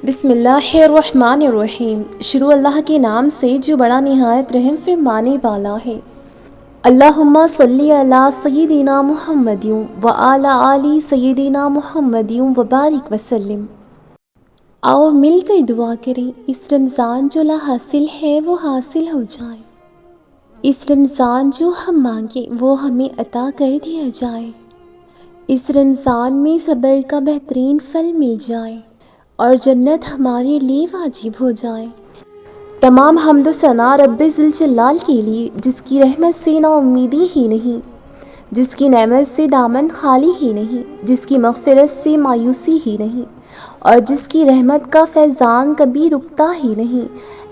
بسم اللہ الرحمن الرحیم۔ شروع اللہ کے نام سے جو بڑا نہایت رحم فرمانے والا ہے۔ اللہم صلی علی سیدنا محمد و علی آل سیدنا محمد و بارک وسلم۔ آؤ مل کر دعا کریں، اس رمضان جو لا حاصل ہے وہ حاصل ہو جائے، اس رمضان جو ہم مانگیں وہ ہمیں عطا کر دیا جائے، اس رمضان میں صبر کا بہترین پھل مل جائے اور جنت ہمارے لیے واجب ہو جائے۔ تمام حمد و ثنا رب ذوالجلال کے لیے، جس کی رحمت سے نا امیدی ہی نہیں، جس کی نعمت سے دامن خالی ہی نہیں، جس کی مغفرت سے مایوسی ہی نہیں، اور جس کی رحمت کا فیضان کبھی رکتا ہی نہیں۔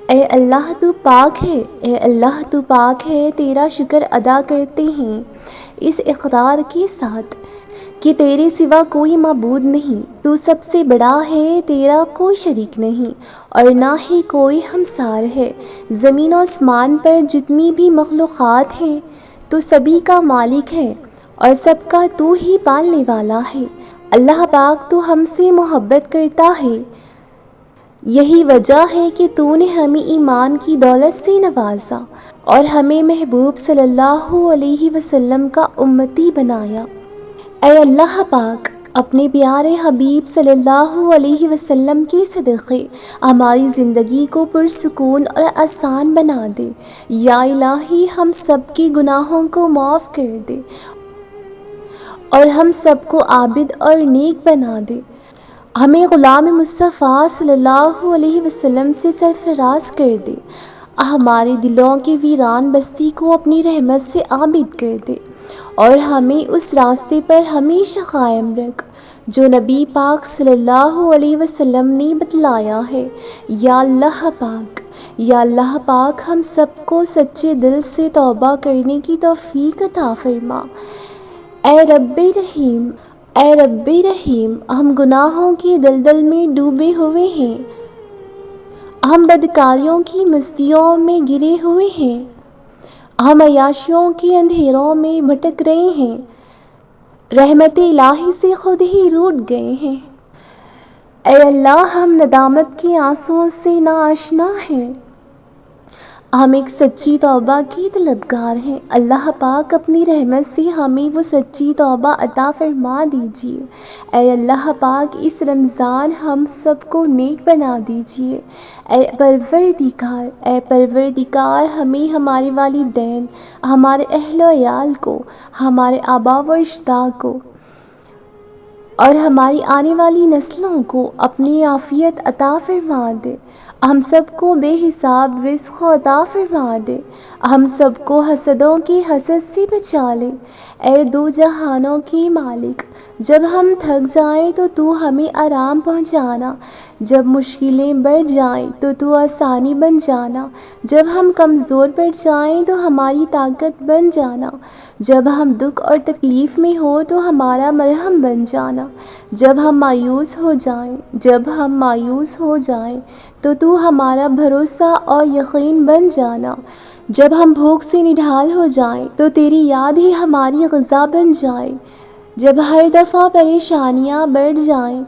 اے اللہ تو پاک ہے، اے اللہ تو پاک ہے، تیرا شکر ادا کرتے ہیں اس اقرار کے ساتھ کہ تیرے سوا کوئی معبود نہیں، تو سب سے بڑا ہے، تیرا کوئی شریک نہیں اور نہ ہی کوئی ہمسار ہے۔ زمین و آسمان پر جتنی بھی مخلوقات ہیں تو سبھی کا مالک ہے اور سب کا تو ہی پالنے والا ہے۔ اللہ پاک تو ہم سے محبت کرتا ہے، یہی وجہ ہے کہ تو نے ہمیں ایمان کی دولت سے نوازا اور ہمیں محبوب صلی اللہ علیہ وسلم کا امتی بنایا۔ اے اللہ پاک، اپنے پیارے حبیب صلی اللہ علیہ وسلم کے صدقے ہماری زندگی کو پرسکون اور آسان بنا دے۔ یا الہی، ہم سب کے گناہوں کو معاف کر دے اور ہم سب کو عابد اور نیک بنا دے۔ ہمیں غلام مصطفیٰ صلی اللہ علیہ وسلم سے سرفراز کر دے۔ ہمارے دلوں کے ویران بستی کو اپنی رحمت سے عابد کر دے اور ہمیں اس راستے پر ہمیشہ قائم رکھ جو نبی پاک صلی اللہ علیہ وسلم نے بتلایا ہے۔ یا اللہ پاک، یا اللہ پاک، ہم سب کو سچے دل سے توبہ کرنے کی توفیق عطا فرما۔ اے رب رحیم، اے رب رحیم، ہم گناہوں کی دلدل میں ڈوبے ہوئے ہیں، ہم بدکاریوں کی مستیوں میں گرے ہوئے ہیں، ہم عیاشیوں کے اندھیروں میں بھٹک رہے ہیں، رحمت الہی سے خود ہی روٹھ گئے ہیں۔ اے اللہ، ہم ندامت کے آنسوؤں سے ناآشنا ہیں، ہم ایک سچی توبہ کی طلبگار ہیں۔ اللہ پاک اپنی رحمت سے ہمیں وہ سچی توبہ عطا فرما دیجیے۔ اے اللہ پاک، اس رمضان ہم سب کو نیک بنا دیجیے۔ اے پروردگار، اے پروردگار، ہمیں، ہمارے والدین، ہمارے اہل و عیال کو، ہمارے آباء و اجداد کو اور ہماری آنے والی نسلوں کو اپنی عافیت عطا فرما دے۔ ہم سب کو بے حساب رزق عطا فرما دے۔ ہم سب کو حسدوں کی حسد سے بچا لے۔ اے دو جہانوں کی مالک، جب ہم تھک جائیں تو ہمیں آرام پہنچانا، جب مشکلیں بڑھ جائیں تو آسانی بن جانا، جب ہم کمزور پڑ جائیں تو ہماری طاقت بن جانا، جب ہم دکھ اور تکلیف میں ہو تو ہمارا مرہم بن جانا، جب ہم مایوس ہو جائیں، جب ہم مایوس ہو جائیں تو ہمارا بھروسہ اور یقین بن جانا، جب ہم بھوک سے نڈھال ہو جائیں تو تیری یاد ہی ہماری غذا بن جائے، جب ہر دفعہ پریشانیاں بڑھ جائیں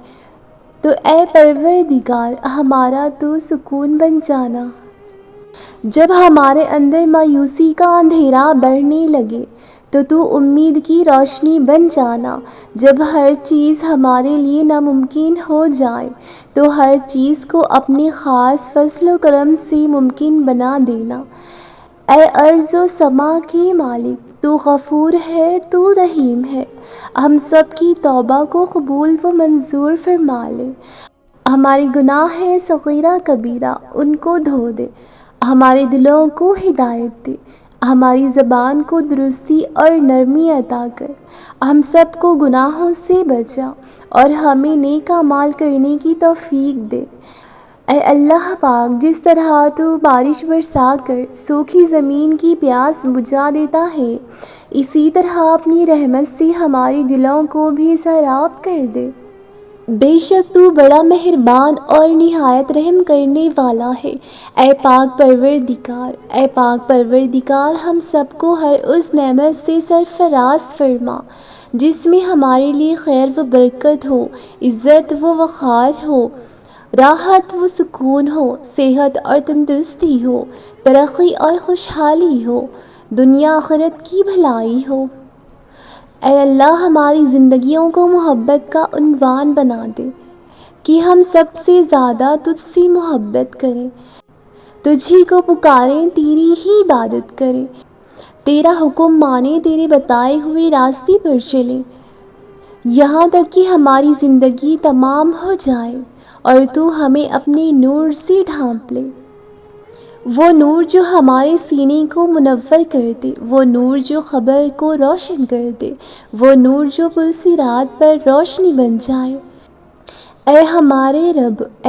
تو اے پروردگار ہمارا تو سکون بن جانا، جب ہمارے اندر مایوسی کا اندھیرا بڑھنے لگے تو امید کی روشنی بن جانا، جب ہر چیز ہمارے لیے ناممکن ہو جائے تو ہر چیز کو اپنے خاص فضل و کرم سے ممکن بنا دینا۔ اے ارض و سما کے مالک، تو غفور ہے، تو رحیم ہے، ہم سب کی توبہ کو قبول و منظور فرما لے۔ ہمارے گناہ ہیں صغیرہ کبیرہ، ان کو دھو دے، ہمارے دلوں کو ہدایت دے، ہماری زبان کو درستی اور نرمی عطا کر، ہم سب کو گناہوں سے بچا اور ہمیں نیک اعمال کرنے کی توفیق دے۔ اے اللہ پاک، جس طرح تو بارش برسا کر سوکھی زمین کی پیاس بجھا دیتا ہے، اسی طرح اپنی رحمت سے ہمارے دلوں کو بھی سیراب کر دے۔ بے شک تو بڑا مہربان اور نہایت رحم کرنے والا ہے۔ اے پاک پروردگار، اے پاک پروردگار، ہم سب کو ہر اس نعمت سے سرفراز فرما جس میں ہمارے لیے خیر و برکت ہو، عزت و وقار ہو، راحت و سکون ہو، صحت اور تندرستی ہو، ترقی اور خوشحالی ہو، دنیا آخرت کی بھلائی ہو۔ اے اللہ ہماری زندگیوں کو محبت کا عنوان بنا دے کہ ہم سب سے زیادہ تجھ سے محبت کریں، تجھی کو پکاریں، تیری ہی عبادت کریں، تیرا حکم مانیں، تیرے بتائے ہوئے راستے پر چلیں، یہاں تک کہ ہماری زندگی تمام ہو جائے اور تو ہمیں اپنے نور سے ڈھانپ لے، وہ نور جو ہمارے سینے کو منور کر دے، وہ نور جو خبر کو روشن کر دے، وہ نور جو پلسرات پر روشنی بن جائے۔ اے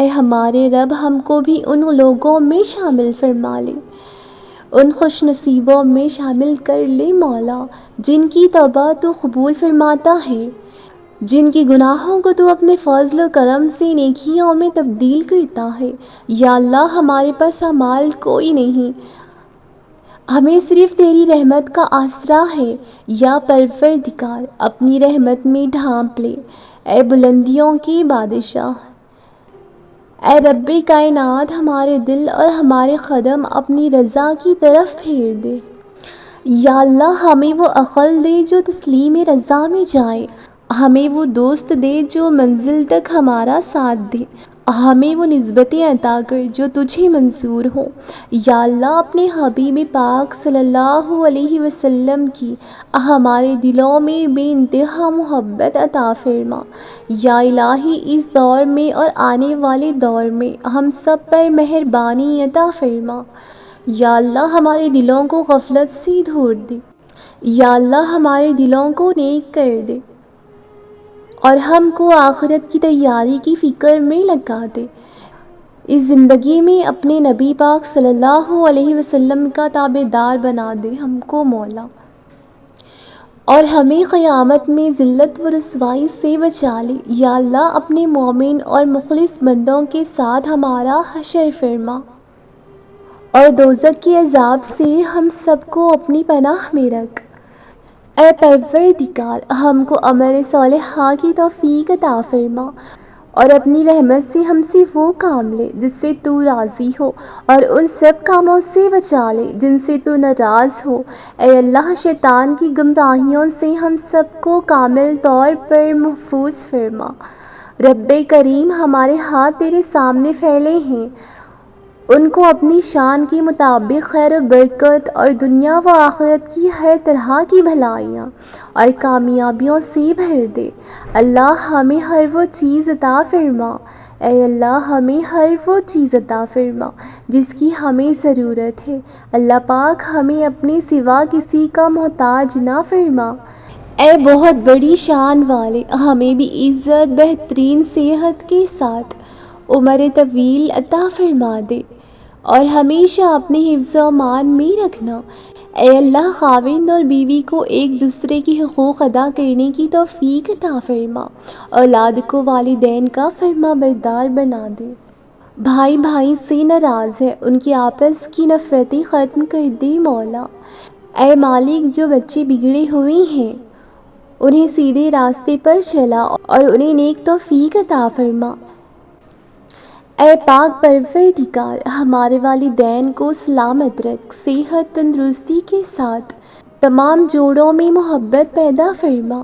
ہمارے رب ہم کو بھی ان لوگوں میں شامل فرما لے، ان خوش نصیبوں میں شامل کر لے مولا جن کی توبہ تو قبول فرماتا ہے، جن کے گناہوں کو تو اپنے فضل و کرم سے نیکیوں میں تبدیل کرتا ہے۔ یا اللہ ہمارے پاس اعمال کوئی نہیں، ہمیں صرف تیری رحمت کا آسرا ہے، یا پروردگار اپنی رحمت میں ڈھانپ لے، اے بلندیوں کے بادشاہ، اے رب کائنات ہمارے دل اور ہمارے قدم اپنی رضا کی طرف پھیر دے۔ یا اللہ ہمیں وہ عقل دے جو تسلیم رضا میں جائے، ہمیں وہ دوست دے جو منزل تک ہمارا ساتھ دے، ہمیں وہ نسبتیں عطا کر جو تجھے منظور ہوں۔ یا اللہ اپنے حبیب پاک صلی اللہ علیہ وسلم کی ہمارے دلوں میں بے انتہا محبت عطا فرما۔ یا الہی اس دور میں اور آنے والے دور میں ہم سب پر مہربانی عطا فرما۔ یا اللہ ہمارے دلوں کو غفلت سے دھور دے، یا اللہ ہمارے دلوں کو نیک کر دے اور ہم کو آخرت کی تیاری کی فکر میں لگا دے۔ اس زندگی میں اپنے نبی پاک صلی اللہ علیہ وسلم کا تابعدار بنا دے ہم کو مولا، اور ہمیں قیامت میں ذلت و رسوائی سے بچا لے۔ یا اللہ اپنے مومن اور مخلص بندوں کے ساتھ ہمارا حشر فرما، اور دوزخ کے عذاب سے ہم سب کو اپنی پناہ میں رکھ۔ اے پروردگار ہم کو عمل صالحہ کی توفیق عطا فرما، اور اپنی رحمت سے ہم سے وہ کام لے جس سے تو راضی ہو، اور ان سب کاموں سے بچا لے جن سے تو ناراض ہو۔ اے اللہ شیطان کی گمراہیوں سے ہم سب کو کامل طور پر محفوظ فرما۔ رب کریم ہمارے ہاتھ تیرے سامنے پھیلے ہیں، ان کو اپنی شان کے مطابق خیر و برکت اور دنیا و آخرت کی ہر طرح کی بھلائیاں اور کامیابیوں سے بھر دے۔ اللہ ہمیں ہر وہ چیز عطا فرما، اے اللہ ہمیں ہر وہ چیز عطا فرما جس کی ہمیں ضرورت ہے۔ اللہ پاک ہمیں اپنے سوا کسی کا محتاج نہ فرما۔ اے بہت بڑی شان والے ہمیں بھی عزت، بہترین صحت کے ساتھ عمر طویل عطا فرما دے اور ہمیشہ اپنے حفظ و امان میں رکھنا۔ اے اللہ خاوند اور بیوی کو ایک دوسرے کی حقوق ادا کرنے کی توفیق عطا فرما، اولاد کو والدین کا فرما بردار بنا دے۔ بھائی بھائی سے ناراض ہے، ان کی آپس کی نفرتیں ختم کر دے مولا۔ اے مالک جو بچے بگڑے ہوئے ہیں انہیں سیدھے راستے پر چلا اور انہیں نیک توفیق عطا فرما۔ اے پاک پروردگار ہمارے والدین کو سلامت رکھ، صحت تندرستی کے ساتھ تمام جوڑوں میں محبت پیدا فرما،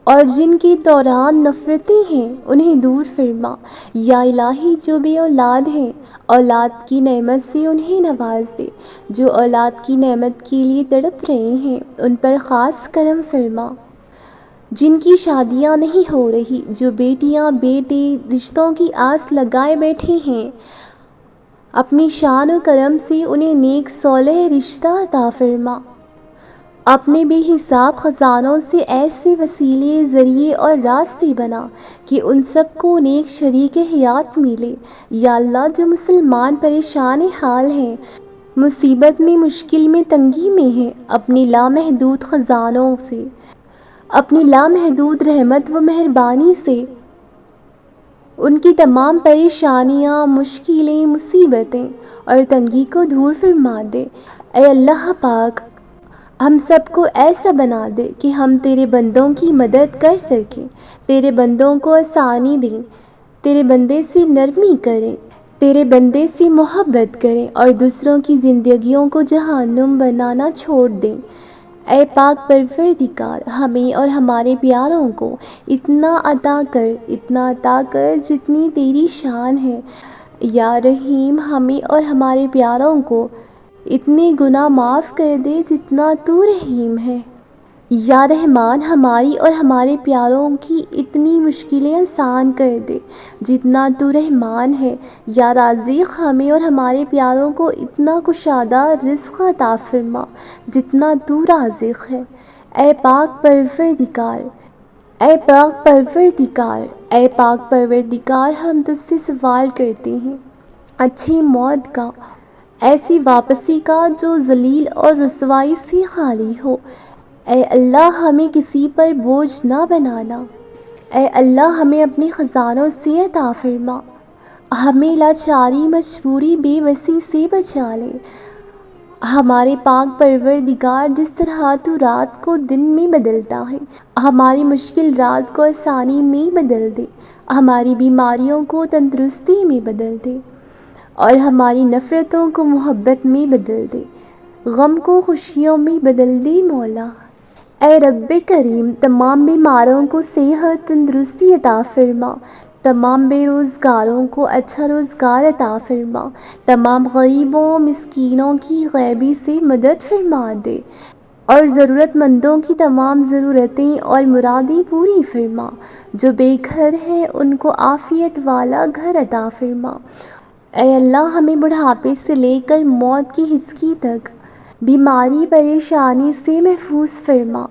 اور جن کے دوران نفرتیں ہیں انہیں دور فرما۔ یا الہی جو بے اولاد ہیں اولاد کی نعمت سے انہیں نواز دے، جو اولاد کی نعمت کے لیے تڑپ رہے ہیں ان پر خاص کرم فرما، جن کی شادیاں نہیں ہو رہی، جو بیٹیاں بیٹے رشتوں کی آس لگائے بیٹھے ہیں، اپنی شان و کرم سے انہیں نیک صالح رشتہ عطا فرما۔ اپنے بے حساب خزانوں سے ایسے وسیلے، ذریعے اور راستے بنا کہ ان سب کو نیک شریک حیات ملے۔ یا اللہ جو مسلمان پریشان حال ہیں، مصیبت میں، مشکل میں، تنگی میں ہیں، اپنی لامحدود خزانوں سے، اپنی لامحدود رحمت و مہربانی سے ان کی تمام پریشانیاں، مشکلیں، مصیبتیں اور تنگی کو دور فرما دے۔ اے اللہ پاک ہم سب کو ایسا بنا دے کہ ہم تیرے بندوں کی مدد کر سکیں، تیرے بندوں کو آسانی دیں، تیرے بندے سے نرمی کریں، تیرے بندے سے محبت کریں اور دوسروں کی زندگیوں کو جہنم بنانا چھوڑ دیں۔ اے پاک پروردگار، ہمیں اور ہمارے پیاروں کو اتنا عطا کر جتنی تیری شان ہے۔ یا رحیم، ہمیں اور ہمارے پیاروں کو اتنے گناہ معاف کر دے جتنا تو رحیم ہے۔ یا رحمان، ہماری اور ہمارے پیاروں کی اتنی مشکلیں آسان کر دے جتنا تو رحمان ہے۔ یا رازق، ہمیں اور ہمارے پیاروں کو اتنا کشادہ رزق عطا فرما جتنا تو رازق ہے۔ اے پاک پروردگار، اے پاک پروردگار، اے پاک پروردگار، ہم تجھ سے سوال کرتے ہیں اچھی موت کا، ایسی واپسی کا جو ذلیل اور رسوائی سے خالی ہو۔ اے اللہ، ہمیں کسی پر بوجھ نہ بنانا۔ اے اللہ، ہمیں اپنے خزانوں سے عطا فرما، ہمیں لاچاری، مجبوری، بے بسی سے بچا لے۔ ہمارے پاک پروردگار، جس طرح تو رات کو دن میں بدلتا ہے، ہماری مشکل رات کو آسانی میں بدل دے، ہماری بیماریوں کو تندرستی میں بدل دے اور ہماری نفرتوں کو محبت میں بدل دے، غم کو خوشیوں میں بدل دے مولا۔ اے رب کریم، تمام بیماروں کو صحت تندرستی عطا فرما، تمام بے روزگاروں کو اچھا روزگار عطا فرما، تمام غریبوں مسکینوں کی غیبی سے مدد فرما دے اور ضرورت مندوں کی تمام ضرورتیں اور مرادیں پوری فرما۔ جو بے گھر ہیں ان کو عافیت والا گھر عطا فرما۔ اے اللہ، ہمیں بڑھاپے سے لے کر موت کی ہچکی تک بیماری پریشانی سے محفوظ فرما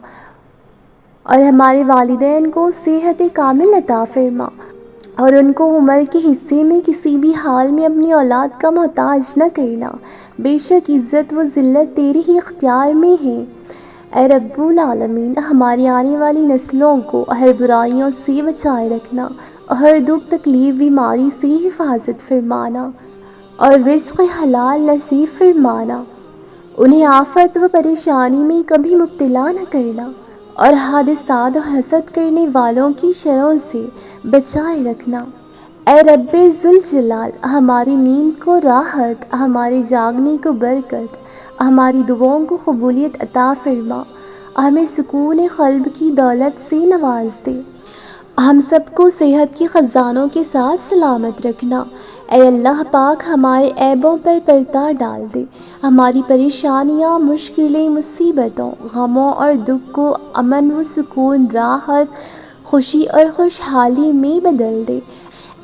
اور ہمارے والدین کو صحت کامل عطا فرما اور ان کو عمر کے حصے میں کسی بھی حال میں اپنی اولاد کا محتاج نہ کرنا۔ بے شک عزت و ذلت تیرے ہی اختیار میں ہے۔ اے رب العالمین، ہماری آنے والی نسلوں کو ہر برائیوں سے بچائے رکھنا، ہر دکھ تکلیف بیماری سے حفاظت فرمانا اور رزق حلال نصیب فرمانا، انہیں آفت و پریشانی میں کبھی مبتلا نہ کرنا اور حادثات و حسد کرنے والوں کی شروں سے بچائے رکھنا۔ اے رب ذوالجلال، ہماری نیند کو راحت، ہمارے جاگنے کو برکت، ہماری دعاؤں کو قبولیت عطا فرما، ہمیں سکون قلب کی دولت سے نواز دے، ہم سب کو صحت کے خزانوں کے ساتھ سلامت رکھنا۔ اے اللہ پاک، ہمارے عیبوں پر پردہ ڈال دے، ہماری پریشانیاں، مشکلیں، مصیبتوں، غموں اور دکھ کو امن و سکون، راحت، خوشی اور خوشحالی میں بدل دے۔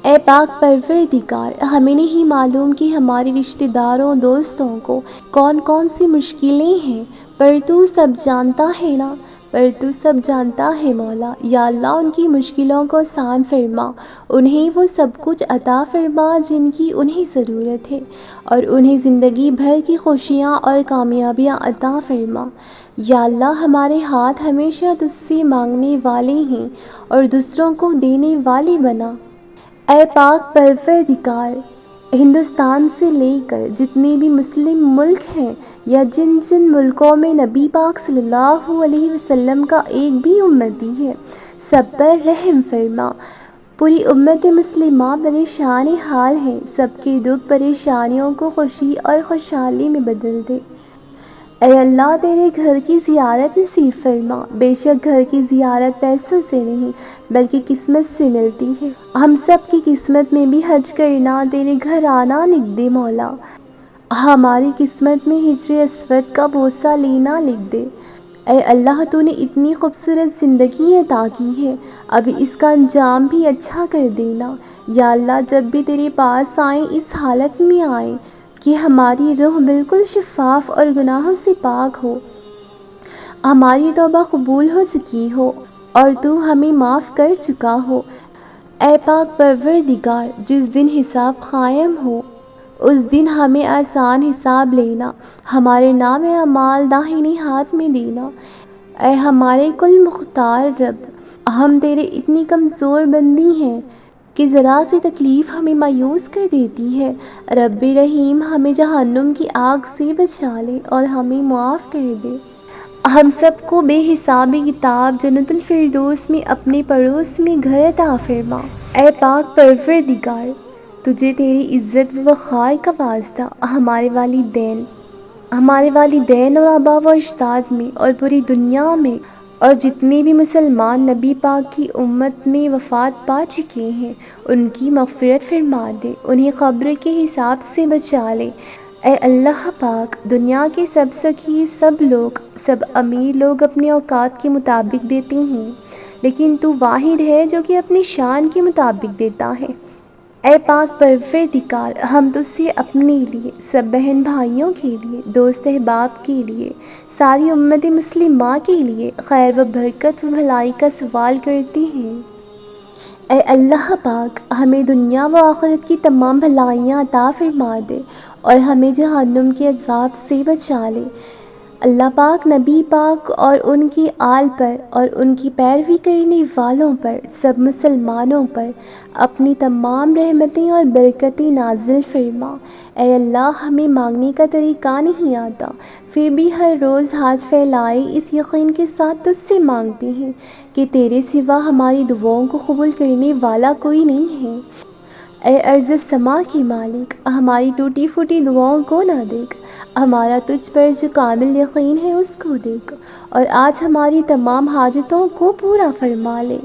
اے پاک پروردگار، ہمیں نہیں معلوم کہ ہمارے رشتہ داروں دوستوں کو کون کون سی مشکلیں ہیں، پر تو سب جانتا ہے نا، پر تو سب جانتا ہے مولا۔ یا اللہ، ان کی مشکلوں کو آسان فرما، انہیں وہ سب کچھ عطا فرما جن کی انہیں ضرورت ہے اور انہیں زندگی بھر کی خوشیاں اور کامیابیاں عطا فرما۔ یا اللہ، ہمارے ہاتھ ہمیشہ تجھ سے مانگنے والے ہیں اور دوسروں کو دینے والے بنا۔ اے پاک پروردگار، ہندوستان سے لے کر جتنے بھی مسلم ملک ہیں یا جن جن ملکوں میں نبی پاک صلی اللہ علیہ وسلم کا ایک بھی امتی ہے، سب پر رحم فرما۔ پوری امت مسلمہ پریشان حال ہیں، سب کے دکھ پریشانیوں کو خوشی اور خوشحالی میں بدل دے۔ اے اللہ، تیرے گھر کی زیارت نصیب فرما۔ بے شک گھر کی زیارت پیسوں سے نہیں بلکہ قسمت سے ملتی ہے۔ ہم سب کی قسمت میں بھی حج کرنا، تیرے گھر آنا لکھ دے مولا۔ ہماری قسمت میں ہجر اسود کا بوسہ لینا لکھ دے۔ اے اللہ، تو نے اتنی خوبصورت زندگی عطا کی ہے، اب اس کا انجام بھی اچھا کر دینا۔ یا اللہ، جب بھی تیرے پاس آئیں اس حالت میں آئیں کہ ہماری روح بالکل شفاف اور گناہوں سے پاک ہو، ہماری توبہ قبول ہو چکی ہو اور تو ہمیں معاف کر چکا ہو۔ اے پاک پروردگار، جس دن حساب قائم ہو اس دن ہمیں آسان حساب لینا، ہمارے نام اعمال داہنے ہاتھ میں دینا۔ اے ہمارے کل مختار رب، ہم تیرے اتنی کمزور بندی ہیں کہ ذرا سی تکلیف ہمیں مایوس کر دیتی ہے۔ رب رحیم، ہمیں جہنم کی آگ سے بچا لے اور ہمیں معاف کر دے۔ ہم سب کو بے حساب کتاب جنت الفردوس میں اپنے پڑوس میں گھر عطا فرما۔ اے پاک پروردگار، تجھے تیری عزت و وقار کا واسطہ ہمارے والدین اور آبا و اجداد میں اور پوری دنیا میں اور جتنے بھی مسلمان نبی پاک کی امت میں وفات پا چکے ہیں ان کی مغفرت فرما دے، انہیں قبر کے حساب سے بچا لے۔ اے اللہ پاک، دنیا کے سب سخی سب امیر لوگ اپنے اوقات کے مطابق دیتے ہیں، لیکن تو واحد ہے جو کہ اپنی شان کے مطابق دیتا ہے۔ اے پاک پروردگار، ہم تجھ سے اپنے لیے، سب بہن بھائیوں کے لیے، دوست احباب کے لیے، ساری امت مسلمہ کے لیے خیر و برکت و بھلائی کا سوال کرتے ہیں۔ اے اللہ پاک، ہمیں دنیا و آخرت کی تمام بھلائیاں عطا فرما دے اور ہمیں جہنم کے عذاب سے بچا لے۔ اللہ پاک نبی پاک اور ان کی آل پر اور ان کی پیروی کرنے والوں پر، سب مسلمانوں پر اپنی تمام رحمتیں اور برکتیں نازل فرما۔ اے اللہ، ہمیں مانگنے کا طریقہ نہیں آتا، پھر بھی ہر روز ہاتھ پھیلائے اس یقین کے ساتھ تجھ سے مانگتے ہیں کہ تیرے سوا ہماری دعاؤں کو قبول کرنے والا کوئی نہیں ہے۔ اے ارض سما کے مالک، ہماری ٹوٹی پھوٹی دعاؤں کو نہ دیکھ، ہمارا تجھ پر جو کامل یقین ہے اس کو دیکھ، اور آج ہماری تمام حاجتوں کو پورا فرما لے۔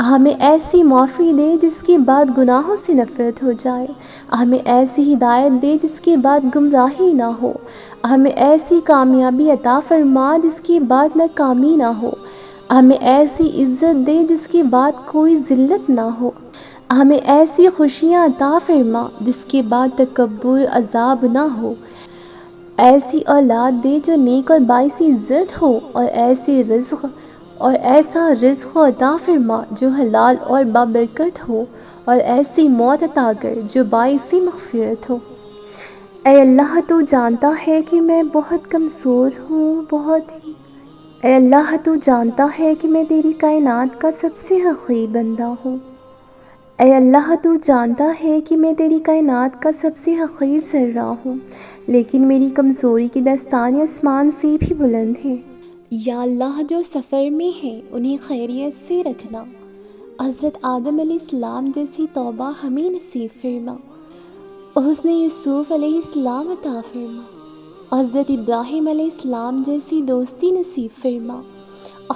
ہمیں ایسی معافی دے جس کے بعد گناہوں سے نفرت ہو جائے، ہمیں ایسی ہدایت دے جس کے بعد گمراہی نہ ہو، ہمیں ایسی کامیابی عطا فرما جس کے بعد ناکامی نہ ہو، ہمیں ایسی عزت دے جس کے بعد کوئی ذلت نہ ہو، ہمیں ایسی خوشیاں عطا فرما جس کے بعد تکبر عذاب نہ ہو، ایسی اولاد دے جو نیک اور باعث عزت ہو، اور ایسا رزق عطا فرما جو حلال اور بابرکت ہو، اور ایسی موت عطا کر جو باعث مغفرت ہو۔ اے اللہ، تو جانتا ہے کہ میں بہت کمزور ہوں، اے اللہ، تو جانتا ہے کہ میں تیری کائنات کا سب سے حقیر بندہ ہوں۔ اے اللہ، تو جانتا ہے کہ میں تیری کائنات کا سب سے حقیر ذرہ ہوں، لیکن میری کمزوری کی داستان آسمان سے بھی بلند ہے۔ یا اللہ، جو سفر میں ہیں انہیں خیریت سے رکھنا، حضرت آدم علیہ السلام جیسی توبہ ہمیں نصیب فرما، حسن یوسف علیہ السلام عطا فرما، حضرت ابراہیم علیہ السلام جیسی دوستی نصیب فرما،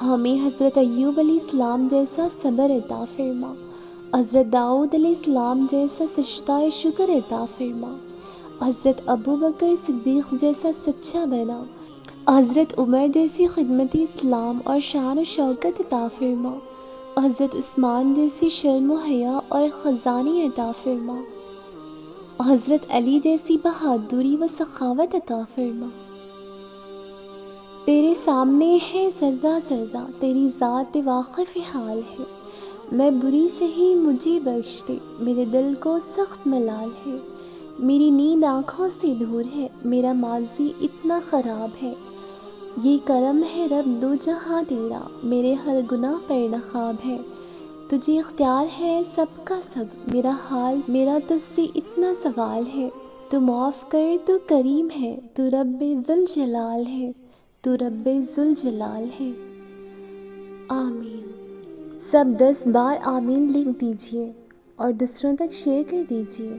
ہمیں حضرت ایوب علیہ السلام جیسا صبر عطا فرما، حضرت داؤد علیہ السلام جیسا سجدہ شکر عطا فرما، حضرت ابو بکر صدیق جیسا سچا بنا، حضرت عمر جیسی خدمت اسلام اور شان و شوکت عطا فرما، حضرت عثمان جیسی شرم و حیا اور خزانی عطا فرما، حضرت علی جیسی بہادری و سخاوت عطا فرما۔ تیرے سامنے ہے ذرہ ذرہ، تیری ذات واقف حال ہے، میں بری سے ہی مجھے بخش دے، میرے دل کو سخت ملال ہے، میری نیند آنکھوں سے دور ہے، میرا ماضی اتنا خراب ہے، یہ کرم ہے رب دو جہاں تیرا، میرے ہر گناہ پر نقاب ہے، تجھے اختیار ہے سب کا سب، میرا حال میرا تجھ سے اتنا سوال ہے، تو معاف کر، تو کریم ہے، تو رب ذوالجلال ہے، تو رب ذوالجلال ہے۔ آمین۔ سب 10 بار آمین لکھ دیجئے اور دوسروں تک شیئر کر دیجئے۔